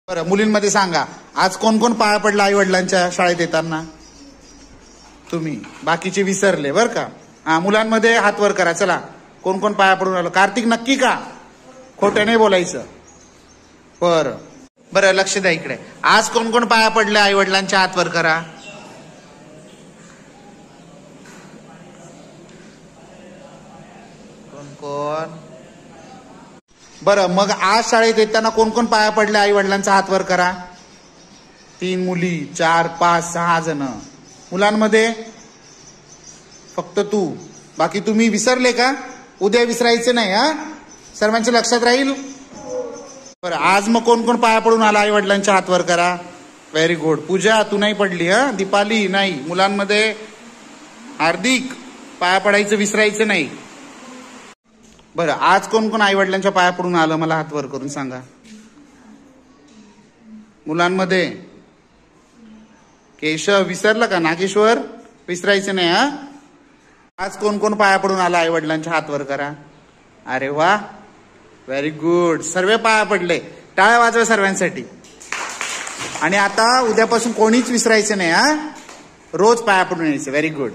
बरं, मुलींमध्ये सांगा, आज कोण कोण पाया पडला आई वडिलांच्या शाळेत येताना? तुम्ही. बाकीचे विसरले बर का. हा, मुलांमध्ये हात वर करा. चला, कोण कोण पाया पडून आलं? कार्तिक नक्की का? खोटं नाही बोलायचं. बरं, लक्ष द्या इकडे. आज कोण कोण पाया पडले आई वडिलांच्या? हात वर करा. कोण? बरं, मग आज शाळेत येताना कोण कोण पाया पडले आई वडिलांचा? हात वर करा. 3 मुली, 4, 5, 6 जण. मुलांमध्ये फक्त तू. बाकी तुम्ही विसरले का? उद्या विसरायचं नाही. हा, सर्वांच्या लक्षात राहील. बरं, आज मग कोण कोण पाया पडून आला आई वडिलांच्या? हात वर करा. Very good. पूजा, तू नाही पडली. हा, दीपाली नाही. मुलांमध्ये हार्दिक, पाया पडायचं विसरायचं नाही. बरं, आज कोण कोण आई वडिलांच्या पाया पडून आलं? मला हात वर करून सांगा. मुलांमध्ये केशव, विसरलं का? नागेश्वर, विसरायचं नाही. हा, आज कोण कोण पाया पडून आला आई वडिलांच्या? हात वर करा. अरे वा, व्हेरी गुड. सर्व पाया पडले. टाळ्या वाजवा सर्वांसाठी. आणि आता उद्यापासून कोणीच विसरायचं नाही. हा, रोज पाया पडून यायचं. Very good.